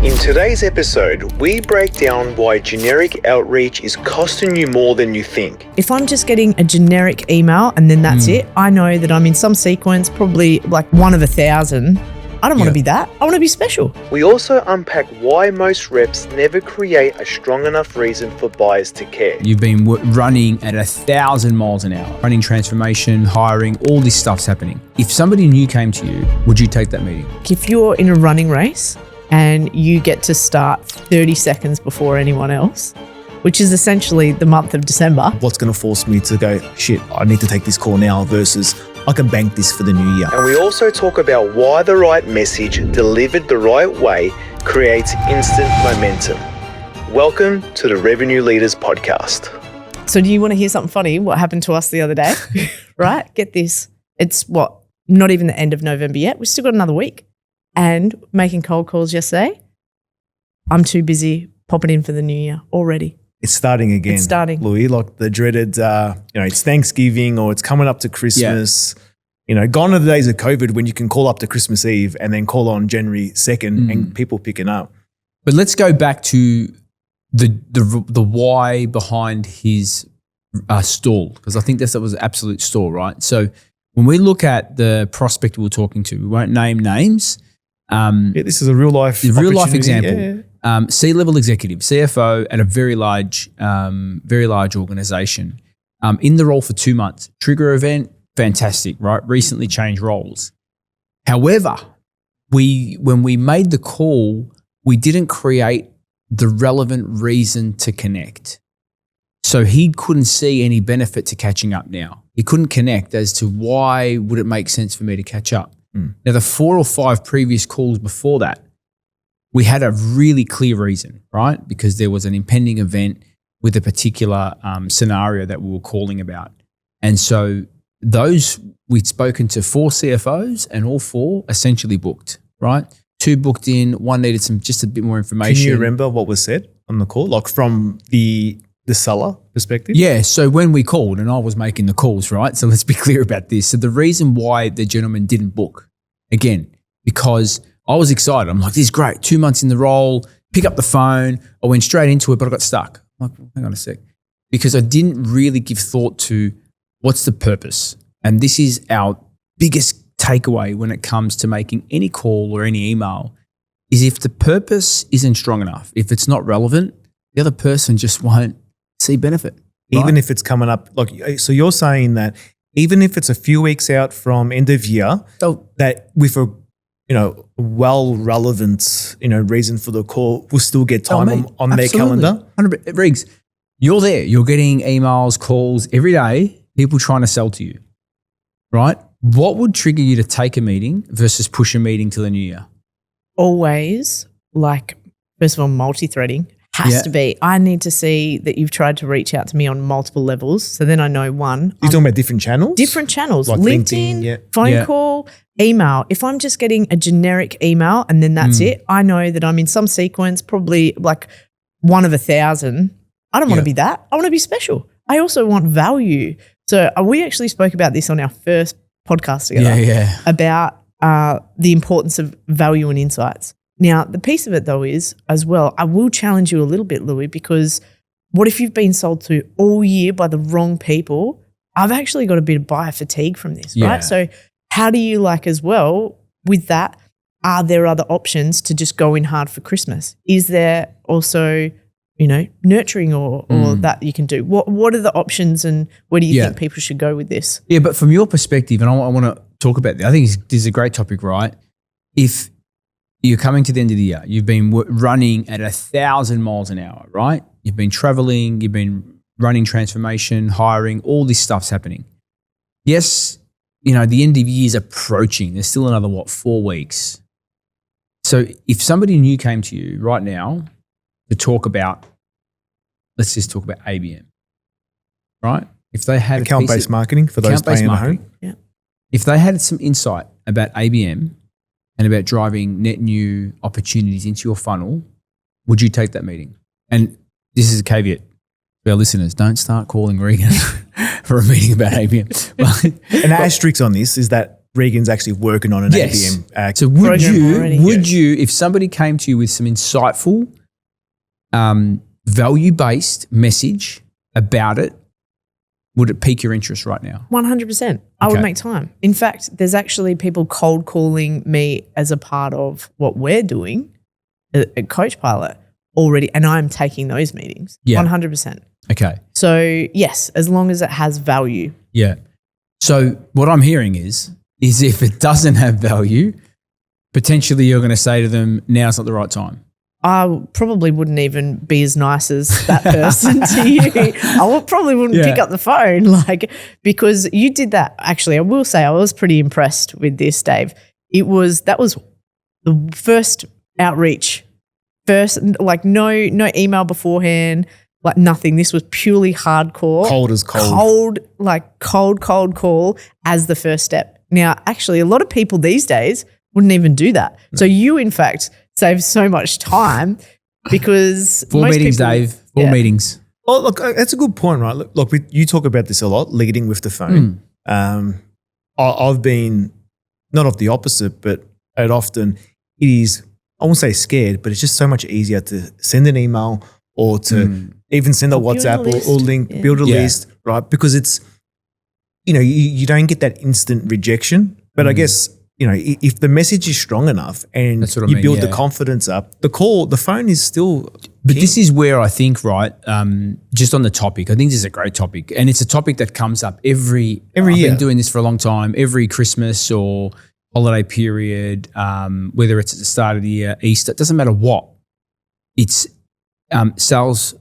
In today's episode, we break down why generic outreach is costing you more than you think. If I'm just getting a generic email and then that's it, I know that I'm in some sequence, probably like one of 1,000. I don't want to be that. I want to be special. We also unpack why most reps never create a strong enough reason for buyers to care. You've been running at 1,000 miles an hour, running transformation, hiring, all this stuff's happening. If somebody new came to you, would you take that meeting? If you're in a running race and you get to start 30 seconds before anyone else, which is essentially the month of December. What's going to force me to go, shit, I need to take this call now versus I can bank this for the new year. And we also talk about why the right message delivered the right way creates instant momentum. Welcome to the Revenue Leaders Podcast. So do you want to hear something funny? What happened to us the other day? Right? Get this. It's not even the end of November yet. We've still got another week. And making cold calls yesterday, I'm too busy popping in for the new year already. It's starting again. It's starting. Louis, like the dreaded, it's Thanksgiving or it's coming up to Christmas. Yeah. Gone are the days of COVID when you can call up to Christmas Eve and then call on January 2nd and people picking up. But let's go back to the why behind his stall, because I think that was an absolute stall, right? So when we look at the prospect we were talking to, we won't name names. This is a real life example. Yeah. C-level executive, CFO at a very large organization, in the role for 2 months. Trigger event, fantastic, right? Recently changed roles. However, when we made the call, we didn't create the relevant reason to connect. So he couldn't see any benefit to catching up now. He couldn't connect as to why would it make sense for me to catch up. Now, the 4 or 5 previous calls before that, we had a really clear reason, right? Because there was an impending event with a particular scenario that we were calling about. And so we'd spoken to 4 CFOs and all 4 essentially booked, right? 2 booked in, 1 needed just a bit more information. Can you remember what was said on the call? Like from the seller perspective? Yeah, so when we called and I was making the calls, right? So let's be clear about this. So the reason why the gentleman didn't book, again, because I was excited. I'm like, this is great. 2 months in the role, pick up the phone. I went straight into it, but I got stuck. I'm like, hang on a sec. Because I didn't really give thought to what's the purpose. And this is our biggest takeaway when it comes to making any call or any email, is if the purpose isn't strong enough, if it's not relevant, the other person just won't see benefit. Right? Even if it's coming up, so you're saying that even if it's a few weeks out from end of year, that with a relevant reason for the call, we'll still get time on their calendar. 100%. Riggs, you're there. You're getting emails, calls every day, people trying to sell to you, right? What would trigger you to take a meeting versus push a meeting till the new year? Always, first of all, multi-threading. Has to be. I need to see that you've tried to reach out to me on multiple levels. So then I know one. You're talking about different channels? Different channels. Like LinkedIn, phone call, email. If I'm just getting a generic email and then that's it, I know that I'm in some sequence, probably like one of 1,000. I don't want to be that. I want to be special. I also want value. So we actually spoke about this on our first podcast together about the importance of value and insights. Now, the piece of it though is, as well, I will challenge you a little bit, Louis, because what if you've been sold to all year by the wrong people? I've actually got a bit of buyer fatigue from this, right? So how do you as well with that, are there other options to just go in hard for Christmas? Is there also, nurturing or that you can do? What are the options and where do you think people should go with this? Yeah, but from your perspective, and I want to talk about this, I think this is a great topic, right? If you're coming to the end of the year, you've been running at 1,000 miles an hour, right? You've been traveling, you've been running transformation, hiring, all this stuff's happening. Yes, the end of the year is approaching. There's still another, 4 weeks. So if somebody new came to you right now to talk about, let's just talk about ABM, right? If they had account-based marketing for those playing at home. Yeah. If they had some insight about ABM and about driving net new opportunities into your funnel, would you take that meeting? And this is a caveat to our listeners. Don't start calling Regan for a meeting about ABM. An asterisk on this is that Regan's actually working on an Yes. ABM. So would you, if somebody came to you with some insightful, value-based message about it, would it pique your interest right now? 100%. I would make time. In fact, there's actually people cold calling me as a part of what we're doing at Coach Pilot already, and I'm taking those meetings. Yeah. 100%. Okay. So yes, as long as it has value. Yeah. So what I'm hearing is if it doesn't have value, potentially you're going to say to them, now's not the right time. I probably wouldn't even be as nice as that person to you. Probably wouldn't pick up the phone, because you did that. Actually, I will say I was pretty impressed with this, Dave. That was the first outreach. First, no email beforehand, nothing. This was purely hardcore. Cold as cold. Cold call as the first step. Now, actually, a lot of people these days wouldn't even do that. No. So you, in fact, save so much time because 4 meetings, Dave. 4 meetings. Well, look, that's a good point, right? Look, you talk about this a lot, leading with the phone. I've been not of the opposite, but often it is, I won't say scared, but it's just so much easier to send an email or to even send a WhatsApp or link, build a list, right? Because it's, you don't get that instant rejection. But I guess, if the message is strong enough and you build the confidence up, the phone is still But this is where I think, right, just on the topic, I think this is a great topic. And it's a topic that comes up every year. I've been doing this for a long time, every Christmas or holiday period, whether it's at the start of the year, Easter, it doesn't matter what. It's sales,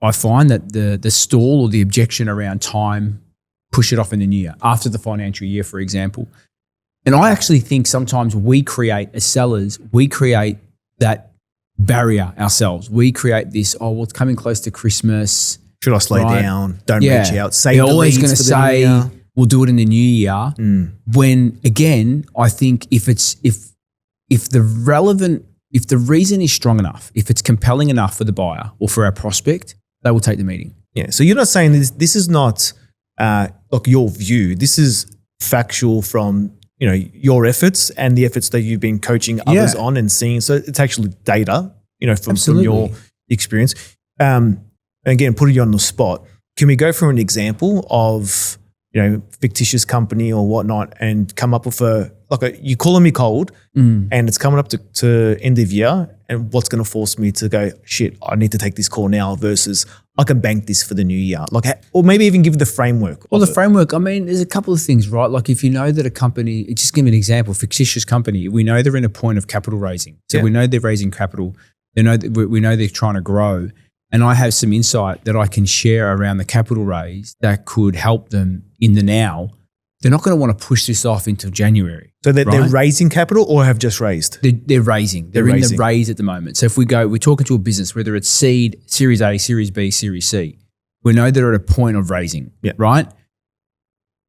I find that the stall or the objection around time, push it off in the new year, after the financial year, for example. And I actually think sometimes we create, as sellers, that barrier ourselves. We create this, it's coming close to Christmas. Should I slow down? Don't reach out. They're always going to say, we'll do it in the new year. When, again, I think if the reason is strong enough, if it's compelling enough for the buyer or for our prospect, they will take the meeting. Yeah. So you're not saying this is not your view. This is factual from your efforts and the efforts that you've been coaching others on and seeing. So it's actually data, from your experience. Again, putting you on the spot, can we go through an example of, fictitious company or whatnot and come up with you calling me cold and it's coming up to end of year, and what's going to force me to go, shit, I need to take this call now versus I can bank this for the new year. Or maybe even give the framework. Well, the framework, there's a couple of things, right? If you know that a company, just give me an example, fictitious company, we know they're in a point of capital raising. So we know they're raising capital. We know they're trying to grow. And I have some insight that I can share around the capital raise that could help them in the now. They're not going to want to push this off until January. So they're raising capital or have just raised? They're raising. They're in the raise at the moment. So if we're talking to a business, whether it's seed, Series A, Series B, Series C, we know they're at a point of raising, right?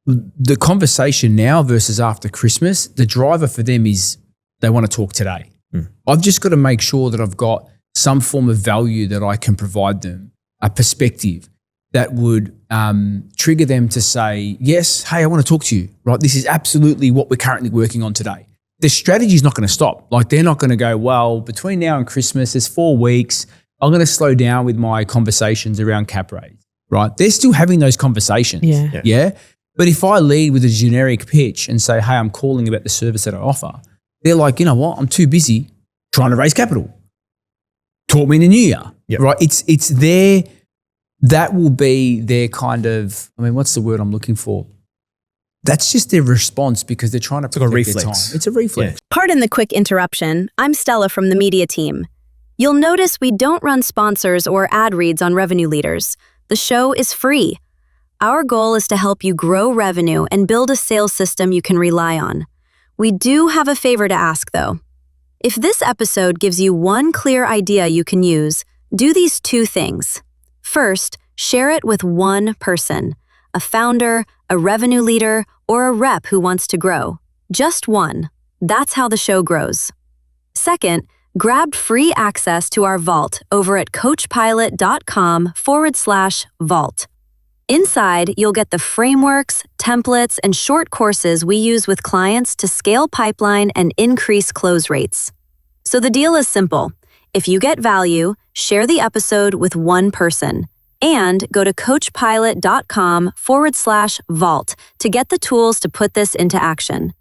The conversation now versus after Christmas, the driver for them is they want to talk today. I've just got to make sure that I've got some form of value that I can provide them, a perspective that would trigger them to say, yes, hey, I want to talk to you, right? This is absolutely what we're currently working on today. The strategy is not going to stop. They're not going to go, well, between now and Christmas, there's 4 weeks. I'm going to slow down with my conversations around cap raise, right? They're still having those conversations. Yeah. But if I lead with a generic pitch and say, hey, I'm calling about the service that I offer, they're like, you know what? I'm too busy trying to raise capital. Talk me in the new year, right? It's their, that will be their kind of, what's the word I'm looking for? That's just their response because they're trying to protect their time. It's a reflex. Pardon the quick interruption. I'm Stella from the media team. You'll notice we don't run sponsors or ad reads on Revenue Leaders. The show is free. Our goal is to help you grow revenue and build a sales system you can rely on. We do have a favor to ask, though. If this episode gives you one clear idea you can use, do these 2 things. First, share it with one person, a founder, a revenue leader, or a rep who wants to grow. Just one. That's how the show grows. Second, grab free access to our vault over at coachpilot.com/vault. Inside, you'll get the frameworks, templates, and short courses we use with clients to scale pipeline and increase close rates. So the deal is simple. If you get value, share the episode with one person and go to coachpilot.com/vault to get the tools to put this into action.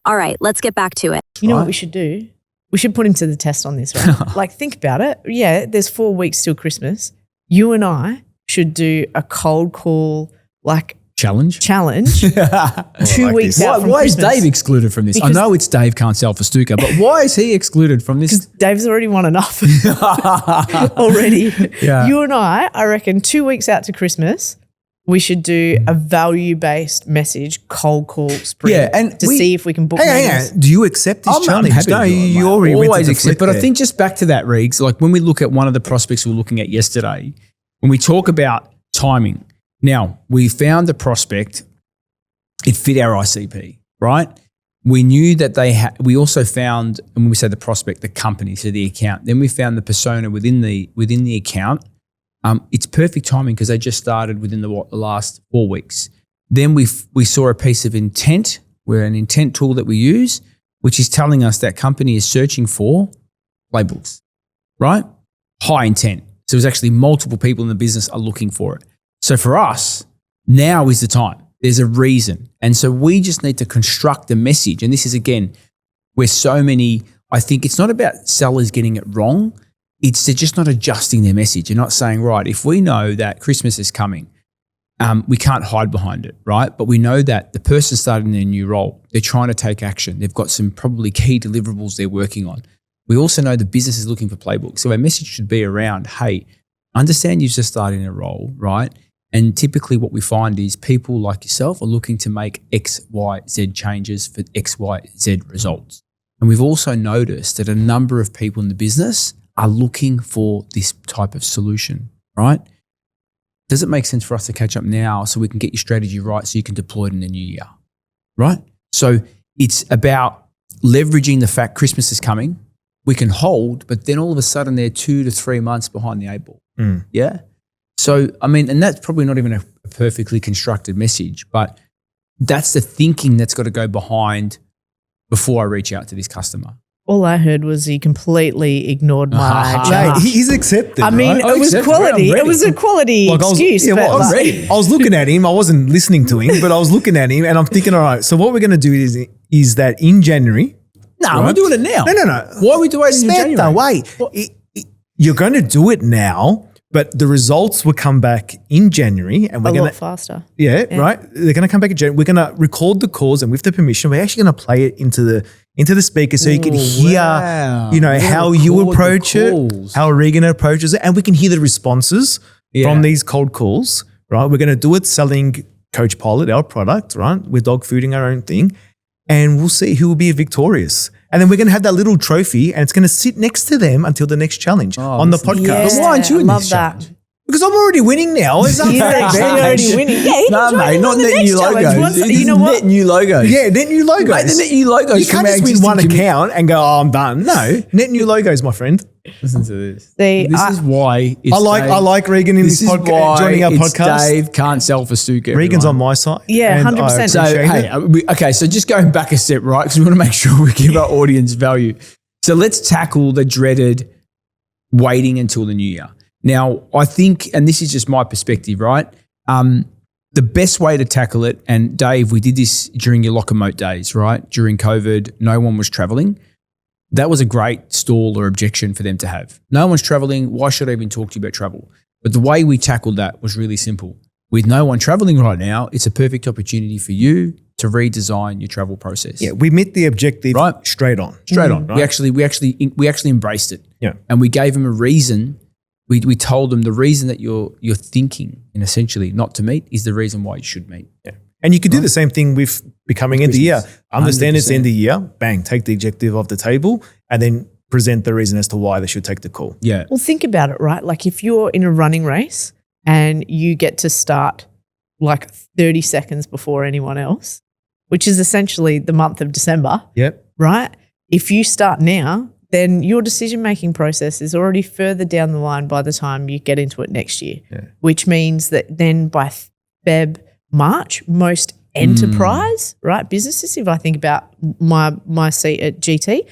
All right, let's get back to it. You know what we should do? We should put him to the test on this, right? Like, think about it. Yeah, there's 4 weeks till Christmas. You and I should do a cold call, like, Challenge? 2 like weeks this. out from Why is Christmas. Dave excluded from this? Because- I know it's Dave can't sell for Stuka, but why is he excluded from this? Dave's already won enough already. Yeah. You and I reckon 2 weeks out to Christmas, we should do a value-based message cold call sprint to see if we can book Hang meetings. on. Do you accept this challenge? happy to No, do it, mate. you already went to always the accept. flick But I there. think just back to that, Regs, like when we look at one of the prospects we were looking at yesterday, when we talk about timing, now we found the prospect, it fit our ICP, right? We knew that we also found, and when we say the prospect, the company, so the account, then we found the persona within the account. It's perfect timing because they just started within the last 4 weeks. Then we saw a piece of intent. We're an intent tool that we use, which is telling us that company is searching for playbooks, right? High intent. So there's actually multiple people in the business are looking for it. So for us, now is the time. There's a reason. And so we just need to construct a message. And this is, again, where so many, I think it's not about sellers getting it wrong. It's they're just not adjusting their message. You're not saying, right, if we know that Christmas is coming, we can't hide behind it, right? But we know that the person starting their new role, they're trying to take action. They've got some probably key deliverables they're working on. We also know the business is looking for playbooks. So our message should be around, hey, understand you've just started in a role, right? And typically what we find is people like yourself are looking to make X, Y, Z changes for X, Y, Z results. And we've also noticed that a number of people in the business are looking for this type of solution, right? Does it make sense for us to catch up now so we can get your strategy right so you can deploy it in the new year, right? So it's about leveraging the fact Christmas is coming. We can hold, but then all of a sudden they're 2 to 3 months behind the 8 ball. Yeah. So, I mean, and that's probably not even a perfectly constructed message, but that's the thinking that's got to go behind before I reach out to this customer. All I heard was he completely ignored my Mate, he's accepted. I mean, right? it was quality. It was a quality excuse. I but was like- ready. I was looking at him. I wasn't listening to him, but I was looking at him and I'm thinking, all right, so what we're going to do is that in January. No, we're doing it now. No. Why are we doing it in January? Wait. You're going to do it now, but the results will come back in January and we're a going lot to. faster. Yeah, right. They're going to come back in January. We're going to record the calls and with the permission, we're actually going to play it into the speaker so you can hear, wow. you know, We're how gonna you record the approach it, calls. how Regan approaches it, and we can hear the responses from these cold calls, right? We're going to do it selling Coach Pilot, our product, right? We're dog fooding our own thing and we'll see who will be victorious. And then we're going to have that little trophy and it's going to sit next to them until the next challenge on the podcast. Yeah, But why aren't you I in love this that. challenge? Because I'm already winning now. It's You're already winning. Yeah, he No, can join mate, in not on the net next new challenge. logos. Once- It's you know what? net new logos. Yeah, net new logos. Mate, the net new logos. You can't from our just win one existing account and go, oh, I'm done. No, net new logos, my friend. Listen to this. See, This is why it's I like Regan in This this is podcast, why joining our it's podcast. Dave can't sell for Stuka. Regan's on my side. Yeah, and I 100%. So, appreciate it. hey, okay, so just going back a step, right? Because we want to make sure we give our audience value. So let's tackle the dreaded waiting until the new year. Now, I think, and this is just my perspective, right? The best way to tackle it, and Dave, we did this during your Locomote days, right? During COVID, no one was traveling. That was a great stall or objection for them to have. No one's traveling. Why should I even talk to you about travel? But the way we tackled that was really simple. With no one traveling right now, it's a perfect opportunity for you to redesign your travel process. Yeah, we met the objective Right. straight on. Straight on. Right. We actually embraced it. Yeah. And we gave them a reason. We told them the reason that you're thinking and essentially not to meet is the reason why you should meet. Yeah. And you could do the same thing with becoming end of the year. Understand it's 100%. end of the year, bang, take the objective off the table and then present the reason as to why they should take the call. Yeah. Well, think about it, right? Like if you're in a running race and you get to start like 30 seconds before anyone else, which is essentially the month of December, Yep. right? If you start now, then your decision-making process is already further down the line by the time you get into it next year, which means that then by Feb, March, most enterprise, right, businesses, if I think about my seat at GT,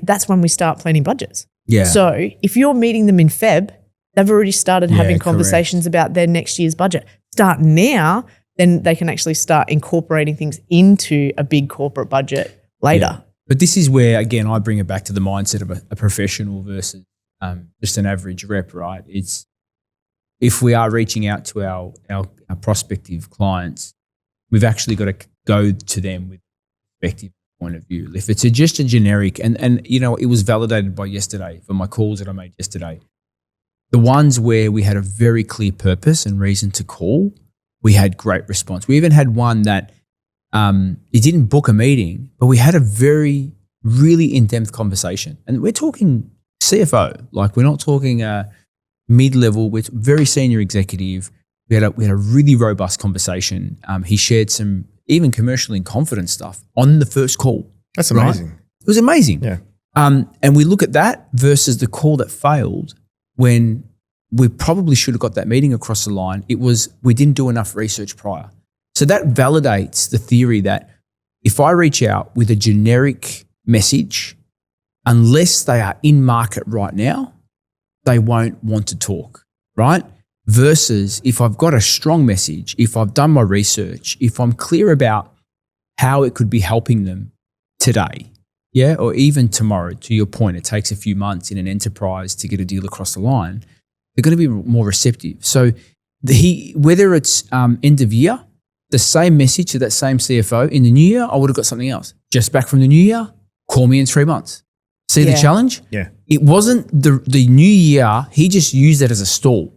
that's when we start planning budgets. Yeah. So if you're meeting them in Feb, they've already started having conversations about their next year's budget. Start now, then they can actually start incorporating things into a big corporate budget later. Yeah. But this is where, again, I bring it back to the mindset of a professional versus just an average rep, right? It's if we are reaching out to our prospective clients, we've actually got to go to them with a perspective point of view. If it's just a generic, and you know, it was validated by yesterday for my calls that I made yesterday. The ones where we had a very clear purpose and reason to call, we had great response. We even had one that it didn't book a meeting, but we had a really in-depth conversation. And we're talking CFO, like we're not talking mid-level, we're very senior executive. We had a really robust conversation. He shared some even commercial in confidence stuff on the first call. That's amazing. Right? It was amazing. Yeah. And we look at that versus the call that failed when we probably should have got that meeting across the line. It was we didn't do enough research prior. So that validates the theory that if I reach out with a generic message, unless they are in market right now, they won't want to talk, right? Versus if I've got a strong message, if I've done my research, if I'm clear about how it could be helping them today, yeah, or even tomorrow, to your point, it takes a few months in an enterprise to get a deal across the line, they're going to be more receptive. So whether it's end of year, the same message to that same CFO in the new year, I would have got something else. Just back from the new year, call me in 3 months. See the challenge? Yeah. It wasn't the new year. He just used that as a stall.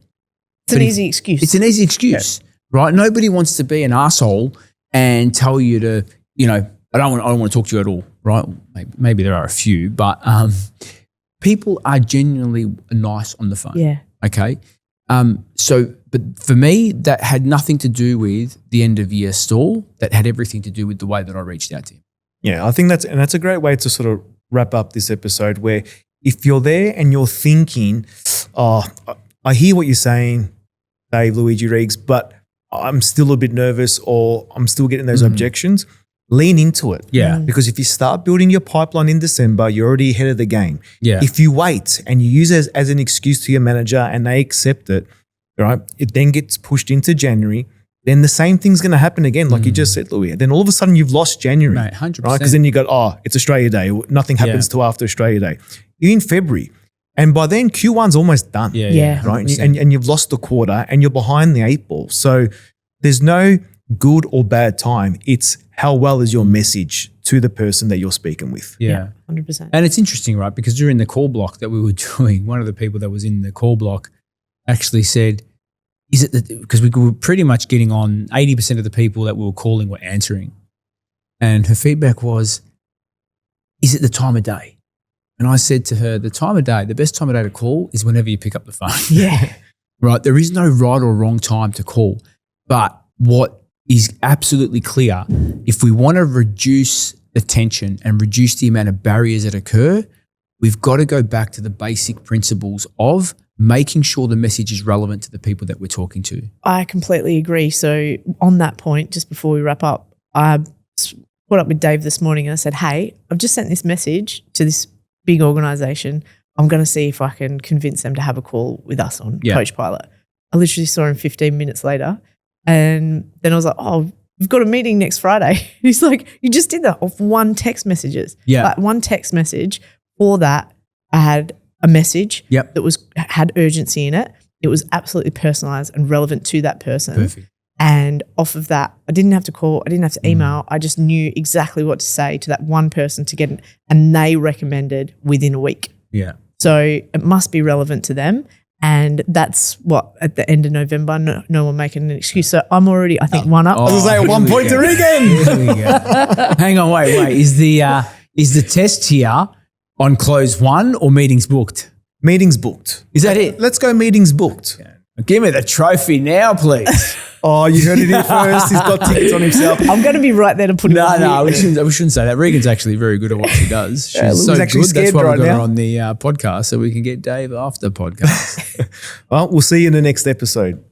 It's an easy excuse. It's an easy excuse, right? Nobody wants to be an asshole and tell you to, you know, I don't want to talk to you at all, right? Maybe there are a few, but people are genuinely nice on the phone. Yeah. Okay. But for me, that had nothing to do with the end of year stall. That had everything to do with the way that I reached out to him. Yeah, I think that's a great way to sort of wrap up this episode, where if you're there and you're thinking, oh, I hear what you're saying, Dave, Luigi Riggs, but I'm still a bit nervous or I'm still getting those objections, lean into it. Yeah. Because if you start building your pipeline in December, you're already ahead of the game. Yeah. If you wait and you use it as an excuse to your manager and they accept it, right, it then gets pushed into January, then the same thing's going to happen again, like you just said, Louis. Then all of a sudden you've lost January. Mate, 100%. Right? Because then you go, it's Australia Day. Nothing happens till after Australia Day. You're in February. And by then Q1's almost done. Yeah. Right. And you've lost the quarter and you're behind the 8 ball. So there's no good or bad time. It's how well is your message to the person that you're speaking with. Yeah. 100%. And it's interesting, right? Because during the call block that we were doing, one of the people that was in the call block actually said, is it because we were pretty much getting on 80% of the people that we were calling were answering. And her feedback was, is it the time of day? And I said to her, the time of day, the best time of day to call is whenever you pick up the phone. Yeah. Right? There is no right or wrong time to call. But what is absolutely clear, if we want to reduce the tension and reduce the amount of barriers that occur, we've got to go back to the basic principles of making sure the message is relevant to the people that we're talking to. I completely agree. So on that point, just before we wrap up, I caught up with Dave this morning and I said, hey, I've just sent this message to this big organization. I'm going to see if I can convince them to have a call with us on Coach Pilot. I literally saw him 15 minutes later. And then I was like, oh, we've got a meeting next Friday. He's like, you just did that off one text messages. Yeah. Like one text message. For that, I had a message that had urgency in it. It was absolutely personalized and relevant to that person. Perfect. And off of that, I didn't have to call, I didn't have to email. I just knew exactly what to say to that one person to get it, and they recommended within a week. Yeah. So it must be relevant to them. And that's what, at the end of November, no one making an excuse. So I'm already, I think, one up. I was going to say 1 point to Regan. Here we go. Hang on, wait. Is the test here on close one or meetings booked? Meetings booked. Is that it? Let's go meetings booked. Yeah. Give me the trophy now, please. Oh, you heard it here first. He's got tickets on himself. I'm going to be right there to put it on. No, we shouldn't say that. Regan's actually very good at what she does. She's so actually good. That's why right we've got now. her on the podcast, so we can get Dave after podcast. Well, we'll see you in the next episode.